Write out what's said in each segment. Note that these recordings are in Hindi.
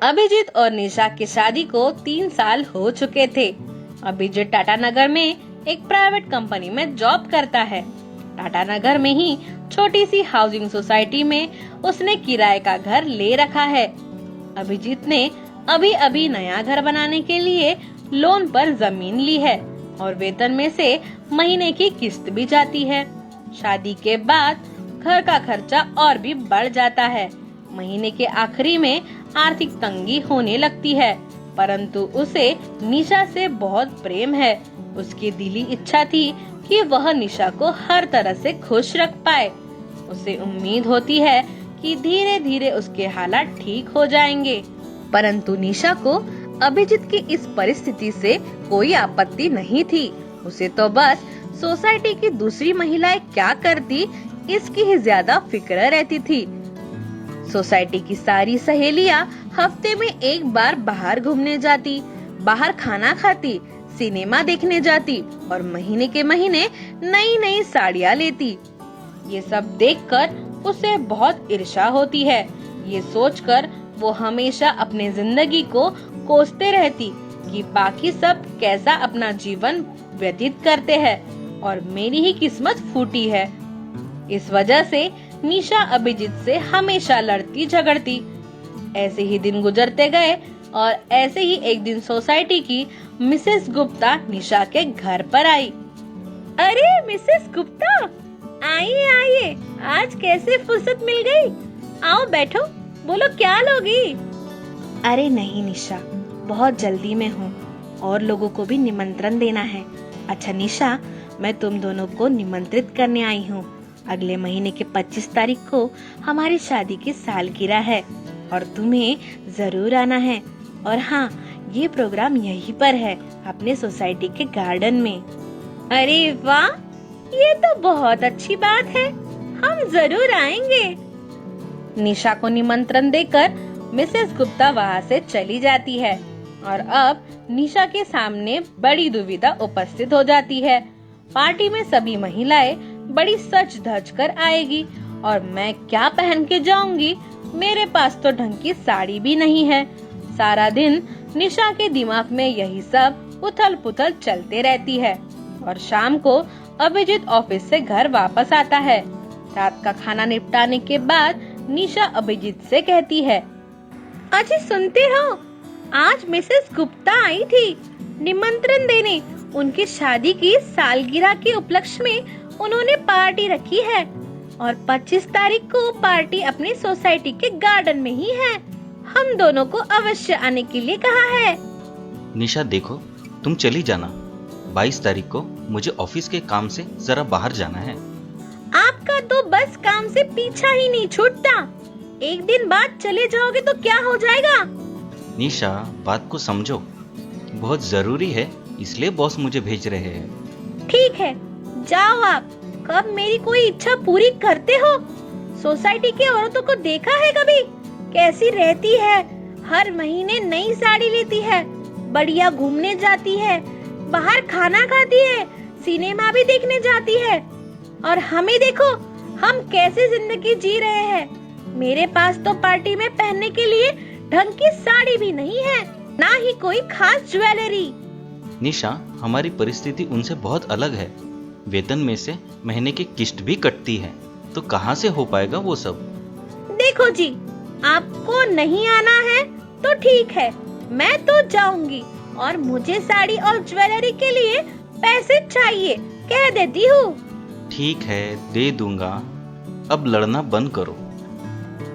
अभिजीत और निशा की शादी को 3 साल हो चुके थे। अभिजीत टाटा नगर में एक प्राइवेट कंपनी में जॉब करता है। टाटा नगर में ही छोटी सी हाउसिंग सोसाइटी में उसने किराए का घर ले रखा है। अभिजीत ने अभी अभी नया घर बनाने के लिए लोन पर जमीन ली है और वेतन में से महीने की किस्त भी जाती है। शादी के बाद घर का खर्चा और भी बढ़ जाता है। महीने के आखिरी में आर्थिक तंगी होने लगती है, परंतु उसे निशा से बहुत प्रेम है। उसकी दिली इच्छा थी कि वह निशा को हर तरह से खुश रख पाए। उसे उम्मीद होती है कि धीरे धीरे उसके हालात ठीक हो जाएंगे, परंतु निशा को अभिजीत की इस परिस्थिति से कोई आपत्ति नहीं थी। उसे तो बस सोसाइटी की दूसरी महिलाएं क्या करती इसकी ही ज्यादा फिक्र रहती थी। सोसाइटी की सारी सहेलियां हफ्ते में एक बार बाहर घूमने जाती, बाहर खाना खाती, सिनेमा देखने जाती और महीने के महीने नई नई साड़ियां लेती। ये सब देखकर उसे बहुत ईर्ष्या होती है। ये सोचकर वो हमेशा अपने जिंदगी को कोसते रहती कि बाकी सब कैसा अपना जीवन व्यतीत करते हैं और मेरी ही किस्मत फूटी है। इस वजह से निशा अभिजीत से हमेशा लड़ती झगड़ती। ऐसे ही दिन गुजरते गए और ऐसे ही एक दिन सोसाइटी की मिसेस गुप्ता निशा के घर पर आई। अरे मिसेस गुप्ता, आइए आइए, आज कैसे फुर्सत मिल गई? आओ बैठो, बोलो क्या लोगी? अरे नहीं निशा, बहुत जल्दी में हूँ और लोगों को भी निमंत्रण देना है। अच्छा निशा, मैं तुम दोनों को निमंत्रित करने आई हूँ। अगले महीने के 25 तारीख को हमारी शादी की सालगिरह है और तुम्हें जरूर आना है। और हाँ, ये प्रोग्राम यहीं पर है, अपने सोसाइटी के गार्डन में। अरे वाह, ये तो बहुत अच्छी बात है, हम जरूर आएंगे। निशा को निमंत्रण देकर मिसेस गुप्ता वहाँ से चली जाती है और अब निशा के सामने बड़ी दुविधा उपस्थित हो जाती है। पार्टी में सभी महिलाएं बड़ी सज धज कर आएगी और मैं क्या पहन के जाऊंगी? मेरे पास तो ढंग की साड़ी भी नहीं है। सारा दिन निशा के दिमाग में यही सब उथल पुथल चलते रहती है और शाम को अभिजीत ऑफिस से घर वापस आता है। रात का खाना निपटाने के बाद निशा अभिजीत से कहती है, अजी सुनते हो, आज मिसेस गुप्ता आई थी निमंत्रण देने। उनकी शादी की सालगिरह के उपलक्ष्य में उन्होंने पार्टी रखी है और 25 तारीख को पार्टी अपनी सोसाइटी के गार्डन में ही है। हम दोनों को अवश्य आने के लिए कहा है। निशा देखो, तुम चली जाना। 22 तारीख को मुझे ऑफिस के काम से जरा बाहर जाना है। आपका तो बस काम से पीछा ही नहीं छूटता। एक दिन बाद चले जाओगे तो क्या हो जाएगा? निशा, बात को समझो, बहुत जरूरी है, इसलिए बॉस मुझे भेज रहे हैं। ठीक है, जाओ आप। कब मेरी कोई इच्छा पूरी करते हो? सोसाइटी की औरतों को देखा है कभी? कैसी रहती है? हर महीने नई साड़ी लेती है, बढ़िया घूमने जाती है, बाहर खाना खाती है, सिनेमा भी देखने जाती है। और हमें देखो, हम कैसे जिंदगी जी रहे हैं। मेरे पास तो पार्टी में पहनने के लिए ढंग की साड़ी भी नहीं है, ना ही कोई खास ज्वेलरी। निशा, हमारी परिस्थिति उनसे बहुत अलग है। वेतन में से महीने की किस्त भी कटती है, तो कहाँ से हो पाएगा वो सब? देखो जी, आपको नहीं आना है तो ठीक है, मैं तो जाऊंगी और मुझे साड़ी और ज्वेलरी के लिए पैसे चाहिए, कह देती हूँ। ठीक है, दे दूंगा। अब लड़ना बंद करो।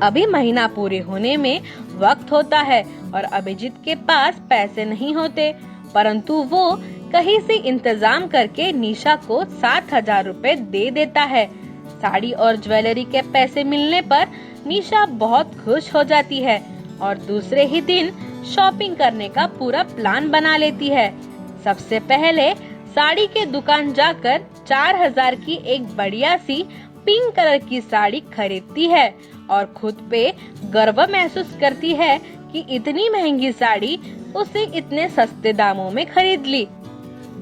अभी महीना पूरे होने में वक्त होता है और अभिजीत के पास पैसे नहीं होते, परंतु वो कहीं से इंतजाम करके निशा को 7,000 रुपए दे देता है। साड़ी और ज्वेलरी के पैसे मिलने पर निशा बहुत खुश हो जाती है और दूसरे ही दिन शॉपिंग करने का पूरा प्लान बना लेती है। सबसे पहले साड़ी के दुकान जाकर 4,000 की एक बढ़िया सी पिंक कलर की साड़ी खरीदती है और खुद पे गर्व महसूस करती है कि इतनी महंगी साड़ी उसे इतने सस्ते दामों में खरीद ली।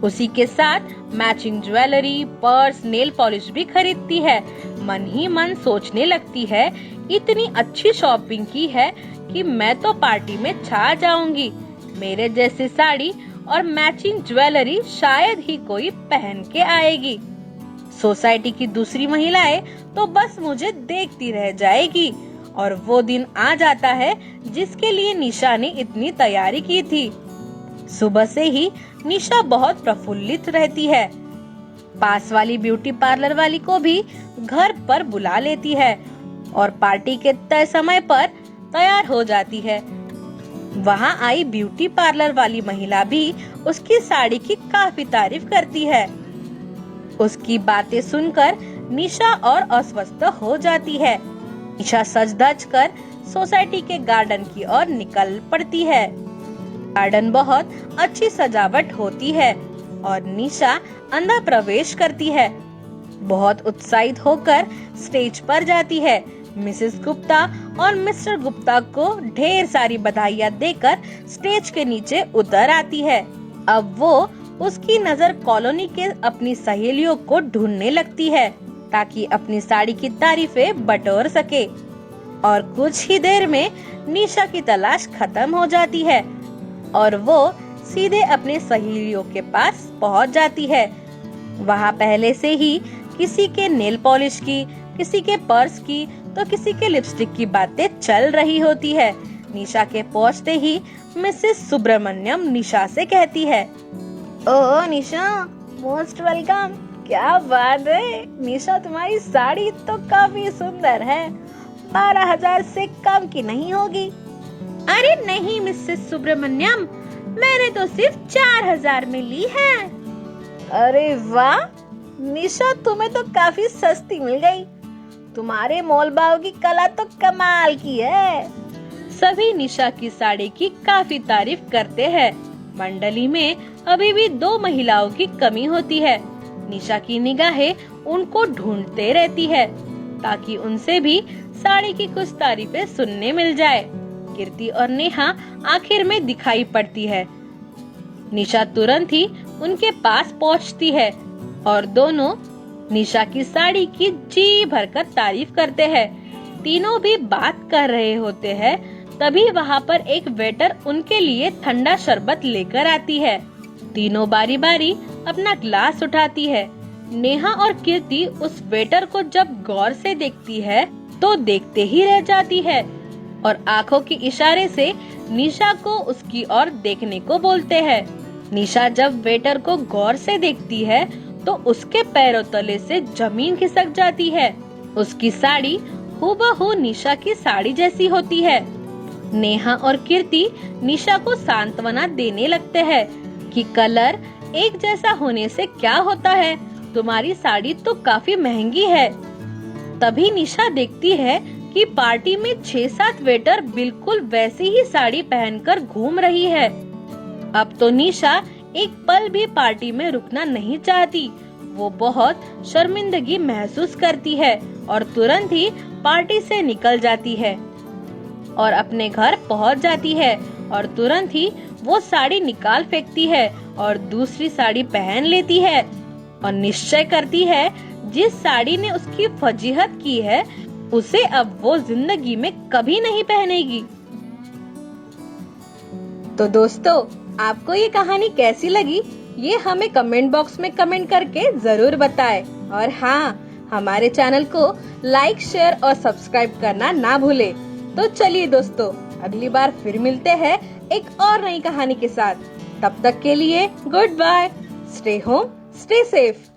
उसी के साथ matching jewellery, purse, nail polish भी खरीदती है। मन ही मन सोचने लगती है, इतनी अच्छी शॉपिंग की है कि मैं तो पार्टी में छा जाऊंगी। मेरे जैसी साड़ी और मैचिंग ज्वेलरी शायद ही कोई पहन के आएगी। सोसाइटी की दूसरी महिलाएं तो बस मुझे देखती रह जाएगी। और वो दिन आ जाता है जिसके लिए निशा ने इतनी तैयारी की थी। सुबह से ही निशा बहुत प्रफुल्लित रहती है। पास वाली ब्यूटी पार्लर वाली को भी घर पर बुला लेती है और पार्टी के तय समय पर तैयार हो जाती है। वहाँ आई ब्यूटी पार्लर वाली महिला भी उसकी साड़ी की काफी तारीफ करती है। उसकी बातें सुनकर निशा और अस्वस्थ हो जाती है। निशा सज धज कर सोसाइटी के गार्डन की ओर निकल पड़ती है। गार्डन बहुत अच्छी सजावट होती है और निशा अंदर प्रवेश करती है। बहुत उत्साहित होकर स्टेज पर जाती है। मिसेस गुप्ता और मिस्टर गुप्ता को ढेर सारी बधाइयाँ देकर स्टेज के नीचे उतर आती है। अब वो उसकी नजर कॉलोनी के अपनी सहेलियों को ढूंढने लगती है ताकि अपनी साड़ी की तारीफें बटोर सके। और कुछ ही देर में निशा की तलाश खत्म हो जाती है और वो सीधे अपने सहेलियों के पास पहुंच जाती है। वहाँ पहले से ही किसी के नेल पॉलिश की, किसी के पर्स की तो किसी के लिपस्टिक की बातें चल रही होती है। निशा के पहुंचते ही मिसेस सुब्रमण्यम निशा से कहती है, ओह निशा, मोस्ट वेलकम। क्या बात है निशा, तुम्हारी साड़ी तो काफी सुंदर है। 12,000 से कम की नहीं होगी। अरे नहीं मिसेस सुब्रमण्यम, मैंने तो सिर्फ 4,000 में ली है। अरे वाह निशा, तुम्हें तो काफी सस्ती मिल गई। तुम्हारे मोलभाव की कला तो कमाल की है। सभी निशा की साड़ी की काफी तारीफ करते हैं। मंडली में अभी भी 2 महिलाओं की कमी होती है। निशा की निगाहें उनको ढूंढते रहती है ताकि उनसे भी साड़ी की कुछ तारीफें सुनने मिल जाए। कीर्ति और नेहा आखिर में दिखाई पड़ती है। निशा तुरंत ही उनके पास पहुंचती है और दोनों निशा की साड़ी की जी भरकर तारीफ करते हैं। तीनों भी बात कर रहे होते हैं, तभी वहाँ पर एक वेटर उनके लिए ठंडा शरबत लेकर आती है। तीनों बारी बारी अपना ग्लास उठाती है। नेहा और कीर्ति उस वेटर को जब गौर से देखती है तो देखते ही रह जाती है और आंखों के इशारे से निशा को उसकी ओर देखने को बोलते हैं। निशा जब वेटर को गौर से देखती है तो उसके पैरों तले से जमीन खिसक जाती है। उसकी साड़ी हूबहू निशा की साड़ी जैसी होती है। नेहा और कीर्ति निशा को सांत्वना देने लगते हैं कि कलर एक जैसा होने से क्या होता है, तुम्हारी साड़ी तो काफी महंगी है। तभी निशा देखती है कि पार्टी में 6-7 वेटर बिल्कुल वैसी ही साड़ी पहनकर घूम रही है। अब तो निशा एक पल भी पार्टी में रुकना नहीं चाहती। वो बहुत शर्मिंदगी महसूस करती है और तुरंत ही पार्टी से निकल जाती है और अपने घर पहुंच जाती है और तुरंत ही वो साड़ी निकाल फेंकती है और दूसरी साड़ी पहन लेती है और निश्चय करती है जिस साड़ी ने उसकी फजीहत की है उसे अब वो जिंदगी में कभी नहीं पहनेगी। तो दोस्तों, आपको ये कहानी कैसी लगी ये हमें कमेंट बॉक्स में कमेंट करके जरूर बताएं। और हाँ, हमारे चैनल को लाइक, शेयर और सब्सक्राइब करना ना भूले। तो चलिए दोस्तों, अगली बार फिर मिलते हैं एक और नई कहानी के साथ। तब तक के लिए goodbye. Stay home, stay safe.